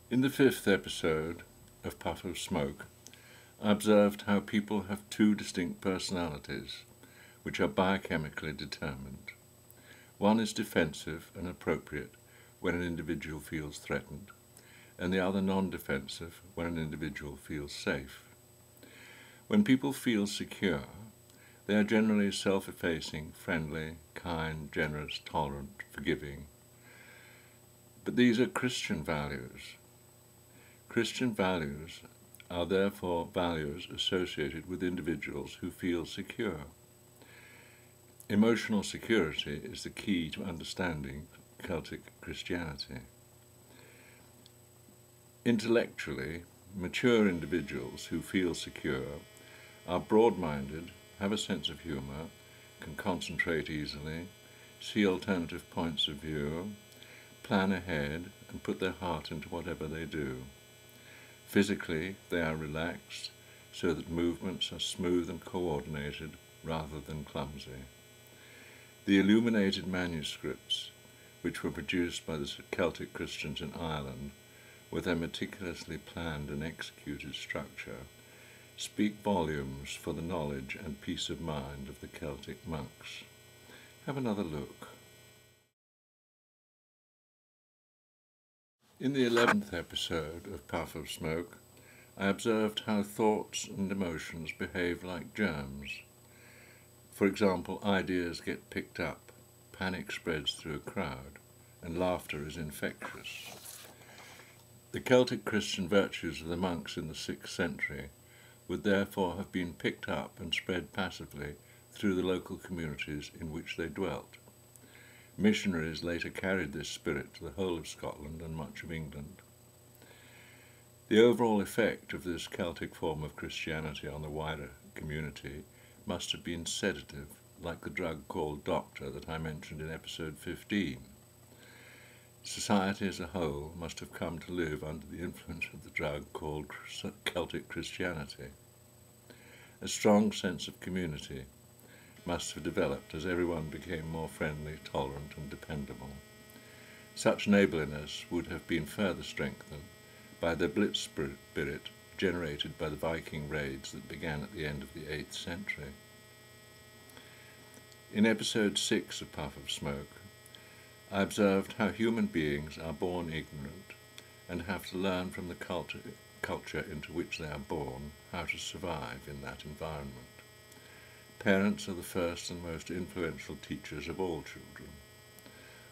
In the 5th episode of Puff of Smoke, I observed how people have two distinct personalities, which are biochemically determined. One is defensive and appropriate when an individual feels threatened, and the other non-defensive when an individual feels safe. When people feel secure, they are generally self-effacing, friendly, kind, generous, tolerant, forgiving. But these are Christian values. Christian values are therefore values associated with individuals who feel secure. Emotional security is the key to understanding Celtic Christianity. Intellectually, mature individuals who feel secure are broad-minded, have a sense of humour, can concentrate easily, see alternative points of view, plan ahead, and put their heart into whatever they do. Physically, they are relaxed, so that movements are smooth and coordinated rather than clumsy. The illuminated manuscripts, which were produced by the Celtic Christians in Ireland, with their meticulously planned and executed structure, speak volumes for the knowledge and peace of mind of the Celtic monks. Have another look. In the 11th episode of Puff of Smoke, I observed how thoughts and emotions behave like germs. For example, ideas get picked up, panic spreads through a crowd, and laughter is infectious. The Celtic Christian virtues of the monks in the 6th century would therefore have been picked up and spread passively through the local communities in which they dwelt. Missionaries later carried this spirit to the whole of Scotland and much of England. The overall effect of this Celtic form of Christianity on the wider community must have been sedative, like the drug called Doctor that I mentioned in episode 15. Society as a whole must have come to live under the influence of the drug called Celtic Christianity. A strong sense of community must have developed as everyone became more friendly, tolerant, and dependable. Such neighbourliness would have been further strengthened by the blitz spirit generated by the Viking raids that began at the end of the 8th century. In episode 6 of Puff of Smoke, I observed how human beings are born ignorant and have to learn from the culture into which they are born how to survive in that environment. Parents are the first and most influential teachers of all children.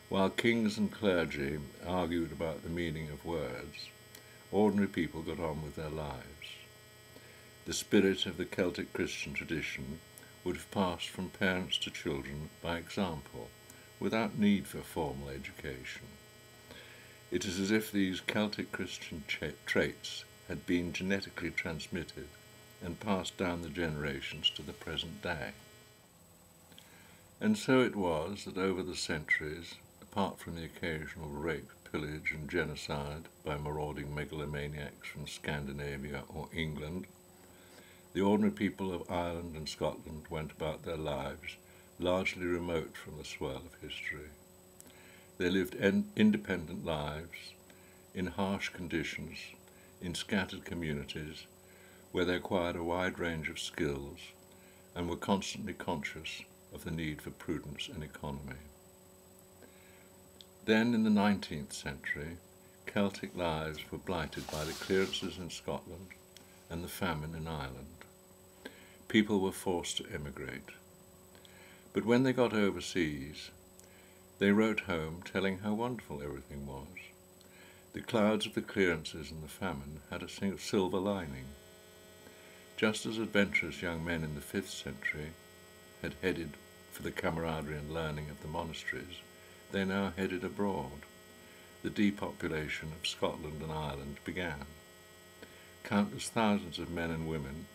While kings and clergy argued about the meaning of words, ordinary people got on with their lives. The spirit of the Celtic Christian tradition would have passed from parents to children by example, without need for formal education. It is as if these Celtic Christian traits had been genetically transmitted and passed down the generations to the present day. And so it was that over the centuries, apart from the occasional rape, pillage and genocide by marauding megalomaniacs from Scandinavia or England, the ordinary people of Ireland and Scotland went about their lives largely remote from the swirl of history. They lived independent lives in harsh conditions, in scattered communities, where they acquired a wide range of skills and were constantly conscious of the need for prudence and economy. Then, in the 19th century, Celtic lives were blighted by the clearances in Scotland and the famine in Ireland. People were forced to emigrate. But when they got overseas, they wrote home telling how wonderful everything was. The clouds of the clearances and the famine had a silver lining. Just as adventurous young men in the 5th century had headed for the camaraderie and learning of the monasteries, they now headed abroad. The depopulation of Scotland and Ireland began. Countless thousands of men and women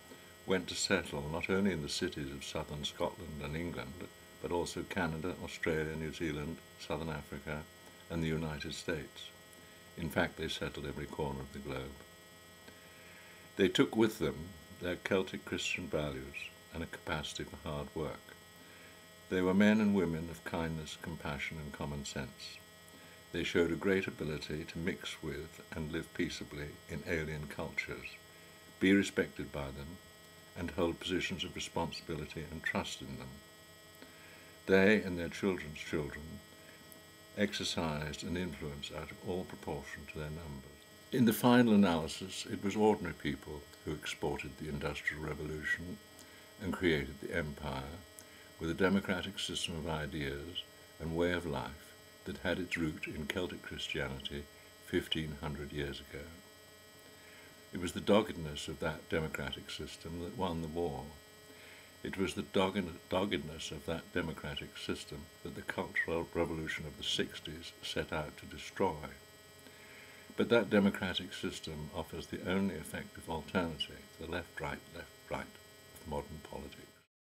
went to settle not only in the cities of southern Scotland and England, but also Canada, Australia, New Zealand, Southern Africa, and the United States. In fact, they settled every corner of the globe. They took with them their Celtic Christian values and a capacity for hard work. They were men and women of kindness, compassion, and common sense. They showed a great ability to mix with and live peaceably in alien cultures, be respected by them, and hold positions of responsibility and trust in them. They and their children's children exercised an influence out of all proportion to their numbers. In the final analysis, it was ordinary people who exported the Industrial Revolution and created the empire with a democratic system of ideas and way of life that had its root in Celtic Christianity 1500 years ago. It was the doggedness of that democratic system that won the war. It was the doggedness of that democratic system that the Cultural Revolution of the 60s set out to destroy. But that democratic system offers the only effective alternative to the left-right of modern politics.